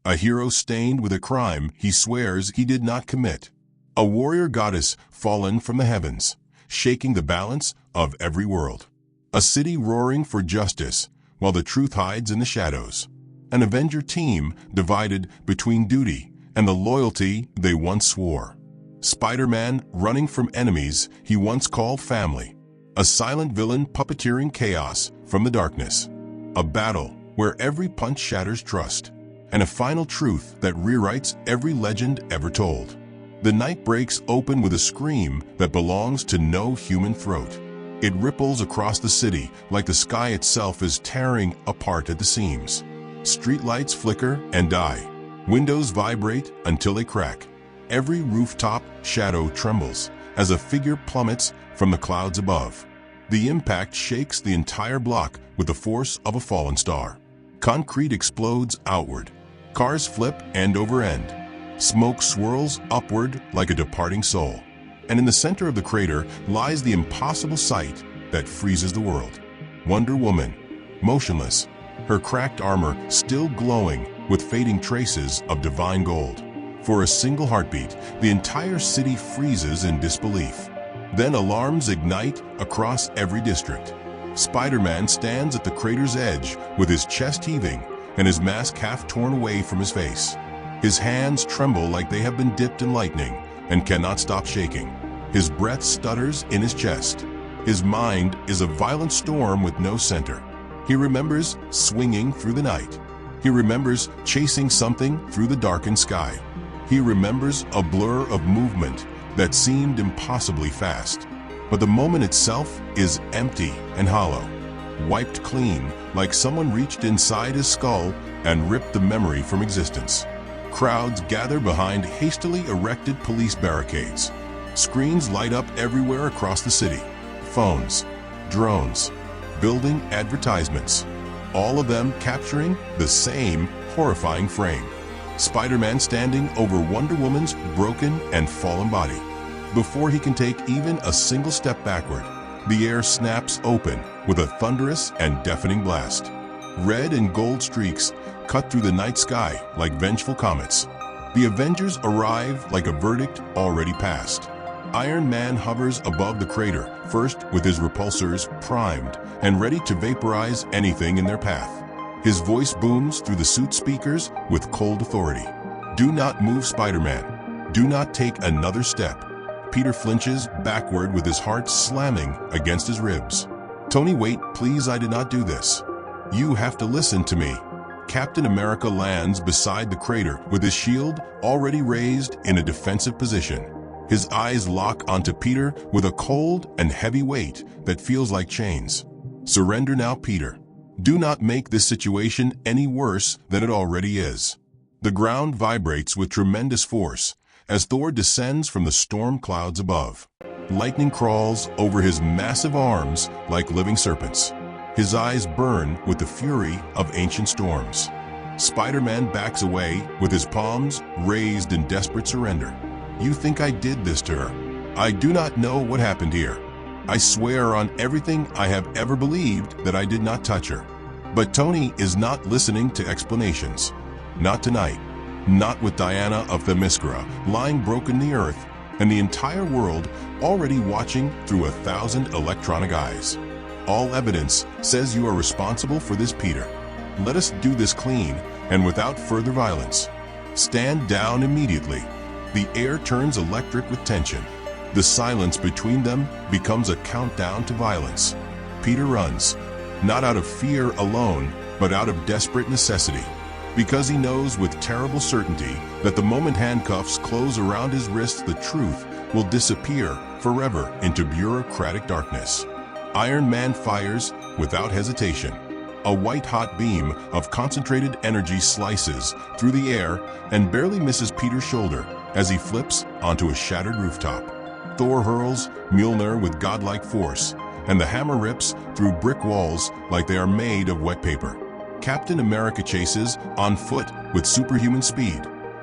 A hero stained with a crime he swears he did not commit. A warrior goddess fallen from the heavens, shaking the balance of every world. A city roaring for justice, while the truth hides in the shadows. An Avenger team divided between duty and the loyalty they once swore. Spider-Man running from enemies he once called family. A silent villain puppeteering chaos from the darkness. A battle where every punch shatters trust. And a final truth that rewrites every legend ever told. The night breaks open with a scream that belongs to no human throat. It ripples across the city like the sky itself is tearing apart at the seams. Streetlights flicker and die. Windows vibrate until they crack. Every rooftop shadow trembles as a figure plummets from the clouds above. The impact shakes the entire block with the force of a fallen star. Concrete explodes outward. Cars flip end over end. Smoke swirls upward like a departing soul. And in the center of the crater lies the impossible sight that freezes the world. Wonder Woman, motionless, her cracked armor still glowing with fading traces of divine gold. For a single heartbeat, the entire city freezes in disbelief. Then alarms ignite across every district. Spider-Man stands at the crater's edge with his chest heaving and his mask half torn away from his face. His hands tremble like they have been dipped in lightning and cannot stop shaking. His breath stutters in his chest. His mind is a violent storm with no center. He remembers swinging through the night. He remembers chasing something through the darkened sky. He remembers a blur of movement that seemed impossibly fast. But the moment itself is empty and hollow, wiped clean like someone reached inside his skull and ripped the memory from existence. Crowds gather behind hastily erected police barricades. Screens light up everywhere across the city. Phones, drones, building advertisements, all of them capturing the same horrifying frame. Spider-Man standing over Wonder Woman's broken and fallen body. Before he can take even a single step backward, the air snaps open with a thunderous and deafening blast. Red and gold streaks cut through the night sky like vengeful comets. The Avengers arrive like a verdict already passed. Iron Man hovers above the crater, first with his repulsors primed and ready to vaporize anything in their path. His voice booms through the suit speakers with cold authority. Do not move, Spider-Man. Do not take another step. Peter flinches backward with his heart slamming against his ribs. Tony, wait, please, I did not do this. You have to listen to me. Captain America lands beside the crater with his shield already raised in a defensive position. His eyes lock onto Peter with a cold and heavy weight that feels like chains. Surrender now, Peter. Do not make this situation any worse than it already is. The ground vibrates with tremendous force as Thor descends from the storm clouds above. Lightning crawls over his massive arms like living serpents. His eyes burn with the fury of ancient storms. Spider-Man backs away with his palms raised in desperate surrender. You think I did this to her? I do not know what happened here. I swear on everything I have ever believed that I did not touch her. But Tony is not listening to explanations. Not tonight. Not with Diana of Themyscira lying broken in the earth and the entire world already watching through 1,000 electronic eyes. All evidence says you are responsible for this, Peter. Let us do this clean and without further violence. Stand down immediately. The air turns electric with tension. The silence between them becomes a countdown to violence. Peter runs, not out of fear alone, but out of desperate necessity. Because he knows with terrible certainty that the moment handcuffs close around his wrists, the truth will disappear forever into bureaucratic darkness. Iron Man fires without hesitation. A white-hot beam of concentrated energy slices through the air and barely misses Peter's shoulder as he flips onto a shattered rooftop. Thor hurls Mjolnir with godlike force, and the hammer rips through brick walls like they are made of wet paper. Captain America chases on foot with superhuman speed,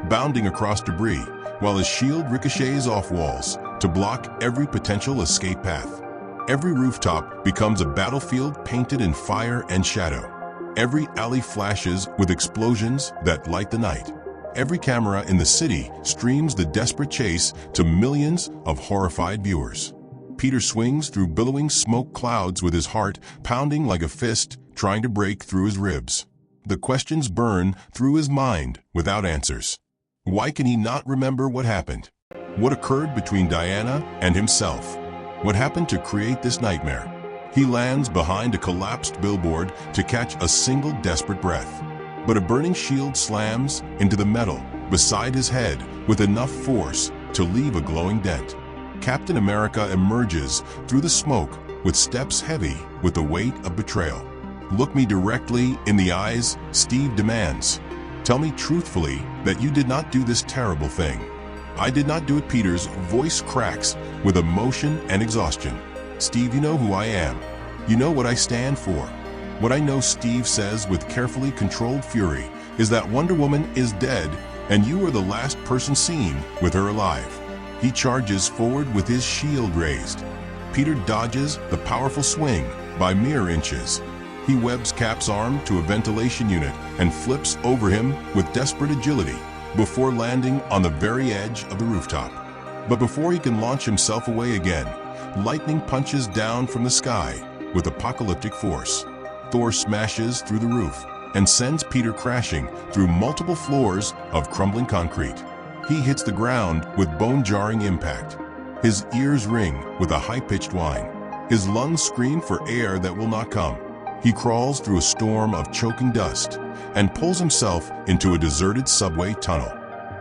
bounding across debris, while his shield ricochets off walls to block every potential escape path. Every rooftop becomes a battlefield painted in fire and shadow. Every alley flashes with explosions that light the night. Every camera in the city streams the desperate chase to millions of horrified viewers. Peter swings through billowing smoke clouds with his heart pounding like a fist trying to break through his ribs. The questions burn through his mind without answers. Why can he not remember what happened? What occurred between Diana and himself? What happened to create this nightmare? He lands behind a collapsed billboard to catch a single desperate breath. But a burning shield slams into the metal beside his head with enough force to leave a glowing dent. Captain America emerges through the smoke with steps heavy with the weight of betrayal. "Look me directly in the eyes," Steve demands. "Tell me truthfully that you did not do this terrible thing." "I did not do it." Peter's voice cracks with emotion and exhaustion. "Steve, you know who I am. You know what I stand for." "What I know," Steve says with carefully controlled fury, "is that Wonder Woman is dead and you are the last person seen with her alive." He charges forward with his shield raised. Peter dodges the powerful swing by mere inches. He webs Cap's arm to a ventilation unit and flips over him with desperate agility before landing on the very edge of the rooftop. But before he can launch himself away again, lightning punches down from the sky with apocalyptic force. Thor smashes through the roof and sends Peter crashing through multiple floors of crumbling concrete. He hits the ground with bone-jarring impact. His ears ring with a high-pitched whine. His lungs scream for air that will not come. He crawls through a storm of choking dust and pulls himself into a deserted subway tunnel.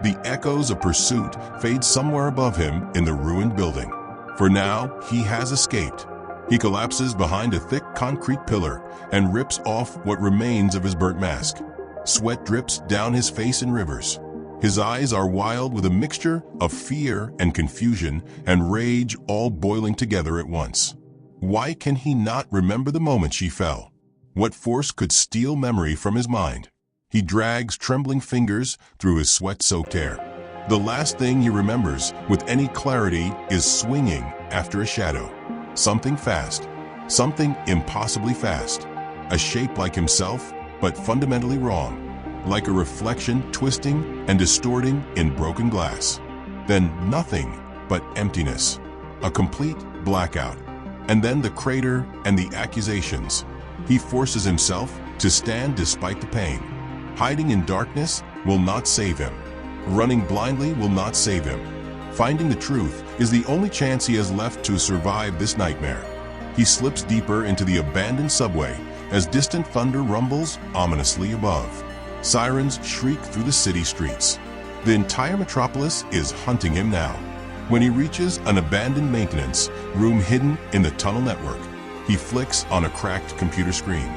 The echoes of pursuit fade somewhere above him in the ruined building. For now, he has escaped. He collapses behind a thick concrete pillar and rips off what remains of his burnt mask. Sweat drips down his face in rivers. His eyes are wild with a mixture of fear and confusion and rage all boiling together at once. Why can he not remember the moment she fell? What force could steal memory from his mind? He drags trembling fingers through his sweat-soaked hair. The last thing he remembers with any clarity is swinging after a shadow. Something fast. Something impossibly fast. A shape like himself, but fundamentally wrong. Like a reflection twisting and distorting in broken glass. Then nothing but emptiness. A complete blackout. And then the crater and the accusations. He forces himself to stand despite the pain. Hiding in darkness will not save him. Running blindly will not save him. Finding the truth is the only chance he has left to survive this nightmare. He slips deeper into the abandoned subway as distant thunder rumbles ominously above. Sirens shriek through the city streets. The entire metropolis is hunting him now. When he reaches an abandoned maintenance room hidden in the tunnel network, he flicks on a cracked computer screen.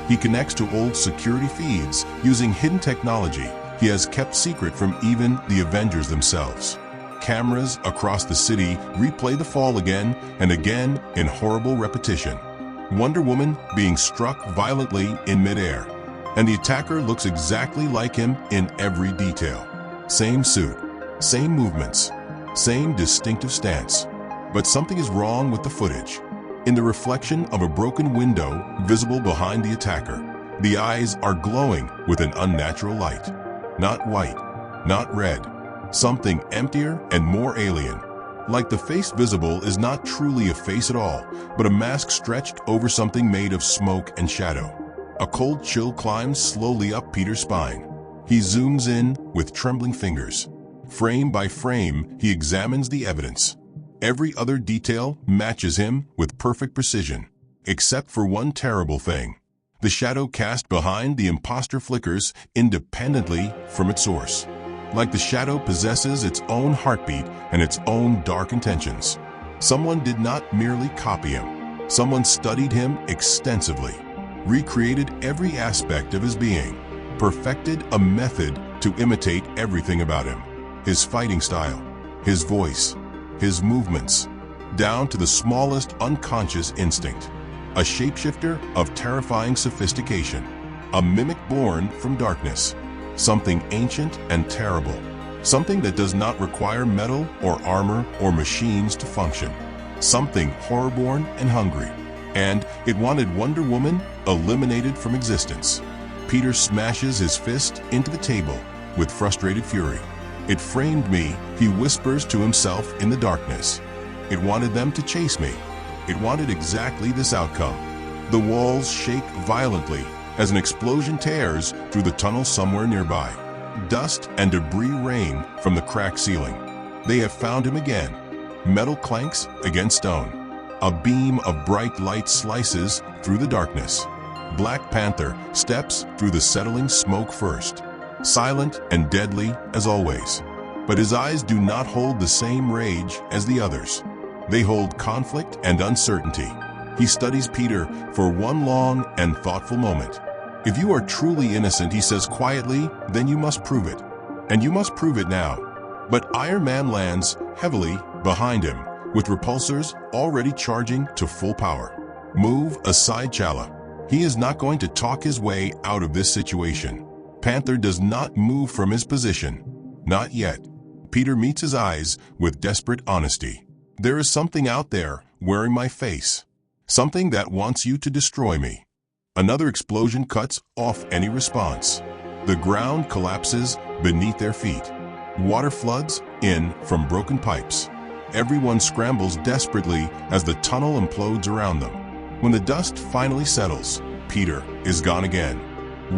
He connects to old security feeds using hidden technology he has kept secret from even the Avengers themselves. Cameras across the city replay the fall again and again in horrible repetition. Wonder Woman being struck violently in midair. And the attacker looks exactly like him in every detail. Same suit, same movements, same distinctive stance. But something is wrong with the footage. In the reflection of a broken window visible behind the attacker, the eyes are glowing with an unnatural light. Not white, not red. Something emptier and more alien. Like the face visible is not truly a face at all, but a mask stretched over something made of smoke and shadow. A cold chill climbs slowly up Peter's spine. He zooms in with trembling fingers. Frame by frame, he examines the evidence. Every other detail matches him with perfect precision, except for one terrible thing. The shadow cast behind the imposter flickers independently from its source. Like the shadow possesses its own heartbeat and its own dark intentions. Someone did not merely copy him. Someone studied him extensively. Recreated every aspect of his being, perfected a method to imitate everything about him. His fighting style, his voice, his movements, down to the smallest unconscious instinct. A shapeshifter of terrifying sophistication, a mimic born from darkness. Something ancient and terrible, something that does not require metal or armor or machines to function. Something horror-born and hungry. And it wanted Wonder Woman eliminated from existence. Peter smashes his fist into the table with frustrated fury. It framed me, he whispers to himself in the darkness. It wanted them to chase me. It wanted exactly this outcome. The walls shake violently as an explosion tears through the tunnel somewhere nearby. Dust and debris rain from the cracked ceiling. They have found him again. Metal clanks against stone. A beam of bright light slices through the darkness. Black Panther steps through the settling smoke first, silent and deadly as always. But his eyes do not hold the same rage as the others. They hold conflict and uncertainty. He studies Peter for one long and thoughtful moment. If you are truly innocent, he says quietly, then you must prove it. And you must prove it now. But Iron Man lands heavily behind him, with repulsors already charging to full power. Move aside, Chala. He is not going to talk his way out of this situation. Panther does not move from his position. Not yet. Peter meets his eyes with desperate honesty. There is something out there wearing my face. Something that wants you to destroy me. Another explosion cuts off any response. The ground collapses beneath their feet. Water floods in from broken pipes. Everyone scrambles desperately as the tunnel implodes around them. When the dust finally settles, Peter is gone again,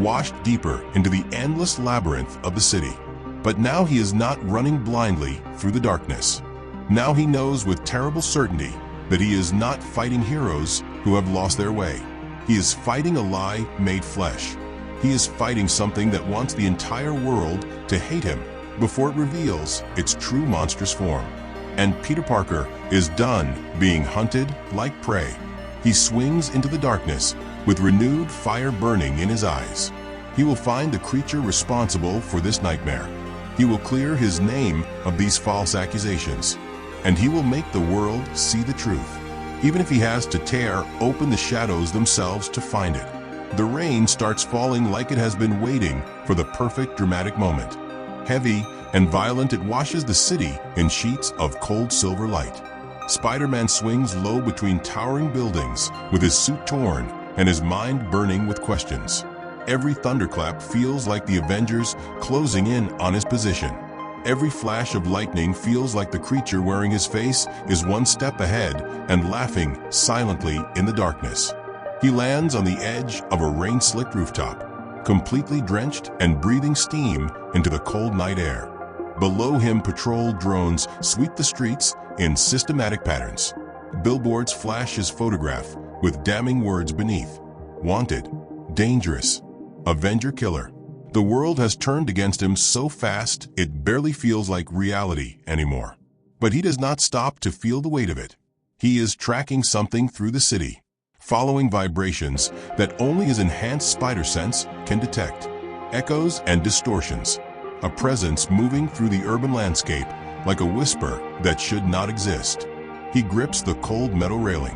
washed deeper into the endless labyrinth of the city. But now he is not running blindly through the darkness. Now he knows with terrible certainty that he is not fighting heroes who have lost their way. He is fighting a lie made flesh. He is fighting something that wants the entire world to hate him before it reveals its true monstrous form. And Peter Parker is done being hunted like prey. He swings into the darkness with renewed fire burning in his eyes. He will find the creature responsible for this nightmare. He will clear his name of these false accusations. And he will make the world see the truth, even if he has to tear open the shadows themselves to find it. The rain starts falling like it has been waiting for the perfect dramatic moment. Heavy and violent, it washes the city in sheets of cold silver light. Spider-Man swings low between towering buildings with his suit torn and his mind burning with questions. Every thunderclap feels like the Avengers closing in on his position. Every flash of lightning feels like the creature wearing his face is one step ahead and laughing silently in the darkness. He lands on the edge of a rain-slicked rooftop, completely drenched and breathing steam into the cold night air. Below him, patrol drones sweep the streets in systematic patterns. Billboards flash his photograph with damning words beneath. Wanted, dangerous, Avenger killer. The world has turned against him so fast it barely feels like reality anymore. But he does not stop to feel the weight of it. He is tracking something through the city, following vibrations that only his enhanced spider sense can detect. Echoes and distortions. A presence moving through the urban landscape like a whisper that should not exist. He grips the cold metal railing.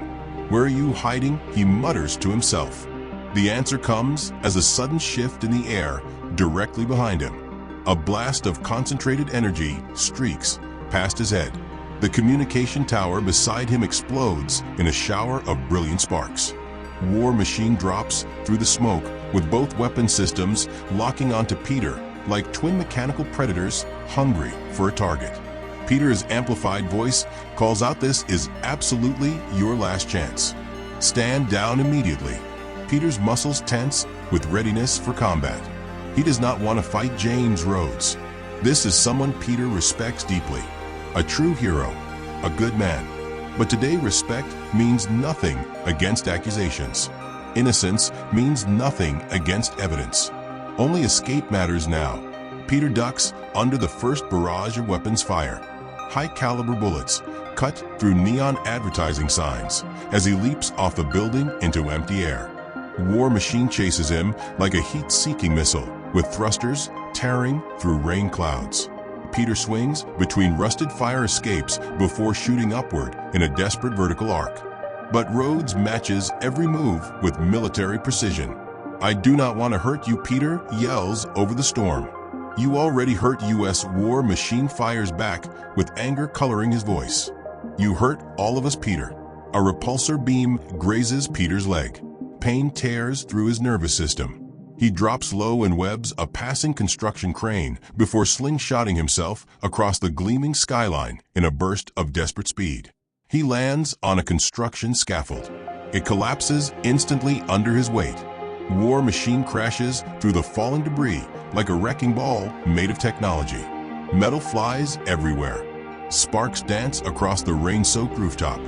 Where are you hiding? He mutters to himself. The answer comes as a sudden shift in the air directly behind him. A blast of concentrated energy streaks past his head. The communication tower beside him explodes in a shower of brilliant sparks. War Machine drops through the smoke with both weapon systems locking onto Peter like twin mechanical predators hungry for a target. Peter's amplified voice calls out, "This is absolutely your last chance. Stand down immediately." Peter's muscles tense with readiness for combat. He does not want to fight James Rhodes. This is someone Peter respects deeply. A true hero, a good man. But today respect means nothing against accusations. Innocence means nothing against evidence. Only escape matters now. Peter ducks under the first barrage of weapons fire. High-caliber bullets cut through neon advertising signs as he leaps off the building into empty air. War Machine chases him like a heat-seeking missile, with thrusters tearing through rain clouds. Peter swings between rusted fire escapes before shooting upward in a desperate vertical arc. But Rhodes matches every move with military precision. "I do not want to hurt you," Peter yells over the storm. "You already hurt." U.S. War Machine fires back with anger coloring his voice. "You hurt all of us, Peter." A repulsor beam grazes Peter's leg. Pain tears through his nervous system. He drops low and webs a passing construction crane before slingshotting himself across the gleaming skyline in a burst of desperate speed. He lands on a construction scaffold. It collapses instantly under his weight. War Machine crashes through the falling debris like a wrecking ball made of technology. Metal flies everywhere. Sparks dance across the rain-soaked rooftop.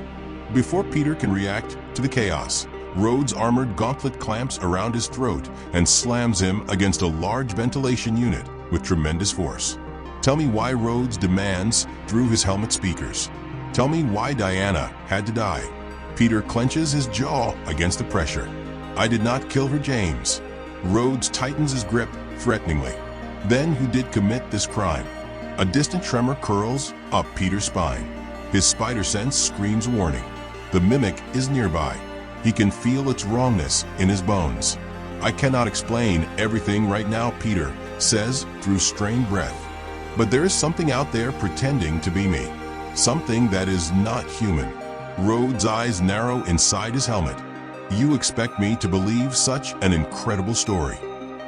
Before Peter can react to the chaos, Rhodes' armored gauntlet clamps around his throat and slams him against a large ventilation unit with tremendous force. Tell me why Rhodes demands through his helmet speakers. Tell me why Diana had to die. Peter clenches his jaw against the pressure. I did not kill her, James. Rhodes tightens his grip threateningly. Then who did commit this crime? A distant tremor curls up Peter's spine. His spider sense screams warning. The mimic is nearby. He can feel its wrongness in his bones. I cannot explain everything right now, Peter says through strained breath. But there is something out there pretending to be me. Something that is not human. Rhodes' eyes narrow inside his helmet. You expect me to believe such an incredible story?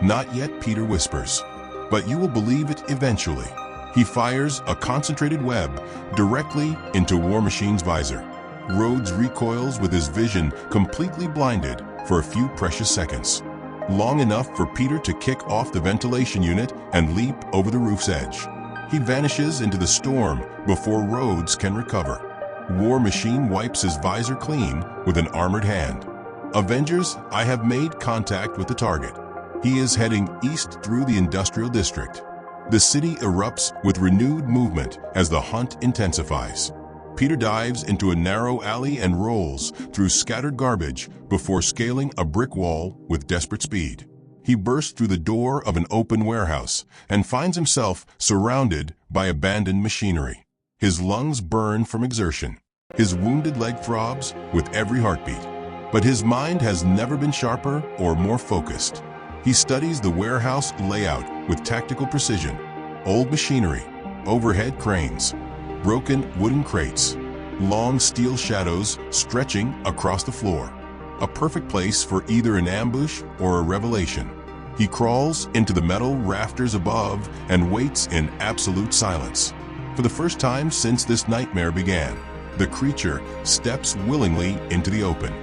Not yet, Peter whispers. But you will believe it eventually. He fires a concentrated web directly into War Machine's visor. Rhodes recoils with his vision completely blinded for a few precious seconds. Long enough for Peter to kick off the ventilation unit and leap over the roof's edge. He vanishes into the storm before Rhodes can recover. War Machine wipes his visor clean with an armored hand. Avengers, I have made contact with the target. He is heading east through the industrial district. The city erupts with renewed movement as the hunt intensifies. Peter dives into a narrow alley and rolls through scattered garbage before scaling a brick wall with desperate speed. He bursts through the door of an open warehouse and finds himself surrounded by abandoned machinery. His lungs burn from exertion. His wounded leg throbs with every heartbeat. But his mind has never been sharper or more focused. He studies the warehouse layout with tactical precision. Old machinery, overhead cranes, broken wooden crates, long steel shadows stretching across the floor. A perfect place for either an ambush or a revelation. He crawls into the metal rafters above and waits in absolute silence. For the first time since this nightmare began, the creature steps willingly into the open.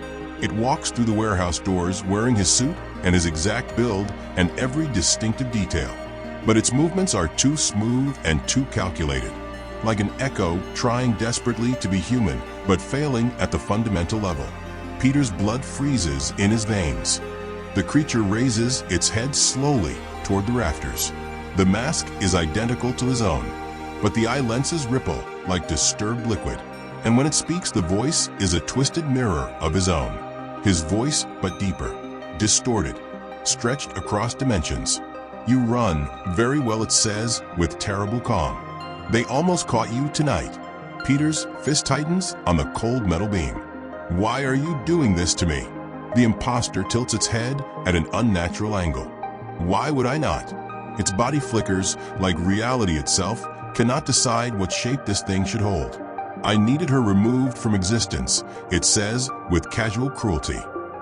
It walks through the warehouse doors wearing his suit and his exact build and every distinctive detail. But its movements are too smooth and too calculated. Like an echo trying desperately to be human, but failing at the fundamental level. Peter's blood freezes in his veins. The creature raises its head slowly toward the rafters. The mask is identical to his own, but the eye lenses ripple like disturbed liquid. And when it speaks, the voice is a twisted mirror of his own. His voice, but deeper, distorted, stretched across dimensions. You run very well, it says, with terrible calm. They almost caught you tonight. Peter's fist tightens on the cold metal beam. Why are you doing this to me? The imposter tilts its head at an unnatural angle. Why would I not? Its body flickers like reality itself cannot decide what shape this thing should hold. I needed her removed from existence, it says with casual cruelty.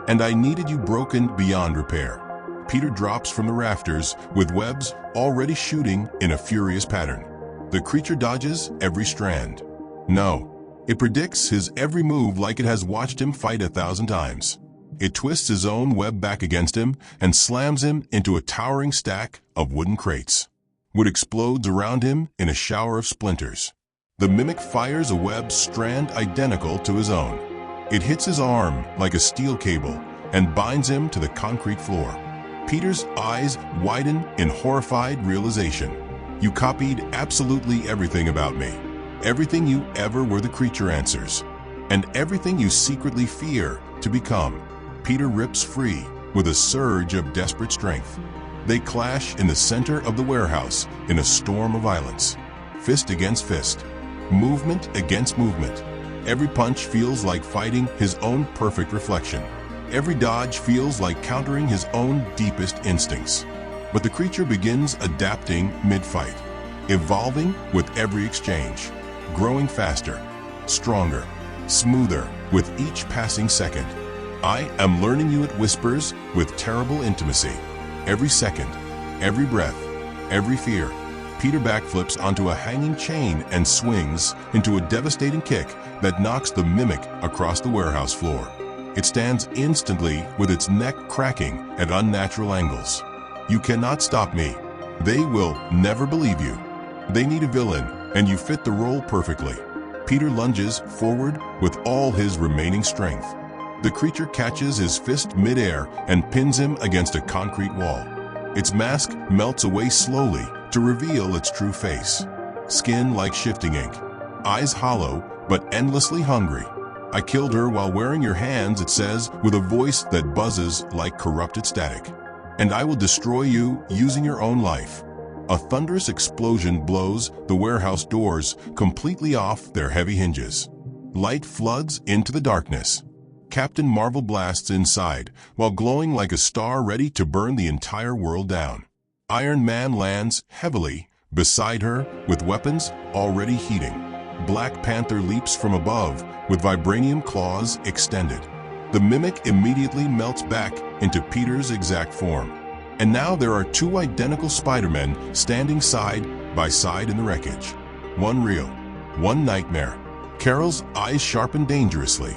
And I needed you broken beyond repair. Peter drops from the rafters with webs already shooting in a furious pattern. The creature dodges every strand. No, it predicts his every move like it has watched him fight 1,000 times. It twists his own web back against him and slams him into a towering stack of wooden crates. Wood explodes around him in a shower of splinters. The mimic fires a web strand identical to his own. It hits his arm like a steel cable and binds him to the concrete floor. Peter's eyes widen in horrified realization. You copied absolutely everything about me. Everything you ever were, the creature answers. And everything you secretly fear to become. Peter rips free with a surge of desperate strength. They clash in the center of the warehouse in a storm of violence. Fist against fist. Movement against movement. Every punch feels like fighting his own perfect reflection. Every dodge feels like countering his own deepest instincts. But the creature begins adapting mid-fight, evolving with every exchange, growing faster, stronger, smoother with each passing second. I am learning you, it whispers with terrible intimacy. Every second, every breath, every fear, Peter backflips onto a hanging chain and swings into a devastating kick that knocks the mimic across the warehouse floor. It stands instantly with its neck cracking at unnatural angles. You cannot stop me. They will never believe you. They need a villain, and you fit the role perfectly. Peter lunges forward with all his remaining strength. The creature catches his fist midair and pins him against a concrete wall. Its mask melts away slowly to reveal its true face. Skin like shifting ink, eyes hollow but endlessly hungry. I killed her while wearing your hands, it says with a voice that buzzes like corrupted static. And I will destroy you using your own life. A thunderous explosion blows the warehouse doors completely off their heavy hinges. Light floods into the darkness. Captain Marvel blasts inside while glowing like a star ready to burn the entire world down. Iron Man lands heavily beside her with weapons already heating. Black Panther leaps from above with vibranium claws extended. The mimic immediately melts back into Peter's exact form. And now there are two identical Spider-Men standing side by side in the wreckage. One real, one nightmare. Carol's eyes sharpen dangerously.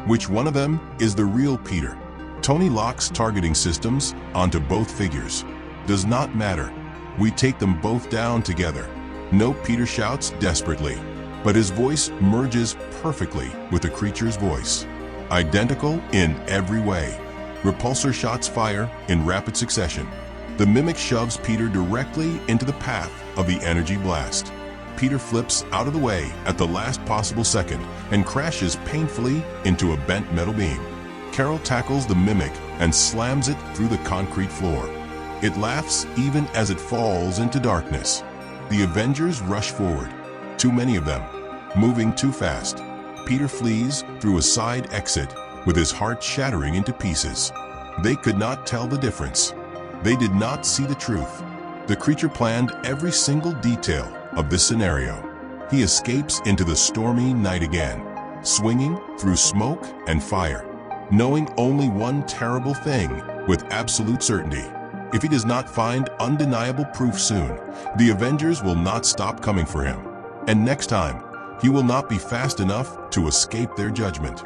Which one of them is the real Peter? Tony locks targeting systems onto both figures. Does not matter. We take them both down together. No, Peter shouts desperately, but his voice merges perfectly with the creature's voice. Identical in every way. Repulsor shots fire in rapid succession. The mimic shoves Peter directly into the path of the energy blast. Peter flips out of the way at the last possible second and crashes painfully into a bent metal beam. Carol tackles the mimic and slams it through the concrete floor. It laughs even as it falls into darkness. The Avengers rush forward, too many of them, moving too fast. Peter flees through a side exit with his heart shattering into pieces. They could not tell the difference. They did not see the truth. The creature planned every single detail of this scenario. He escapes into the stormy night again, swinging through smoke and fire, knowing only one terrible thing with absolute certainty. If he does not find undeniable proof soon, the Avengers will not stop coming for him. And next time, he will not be fast enough to escape their judgment.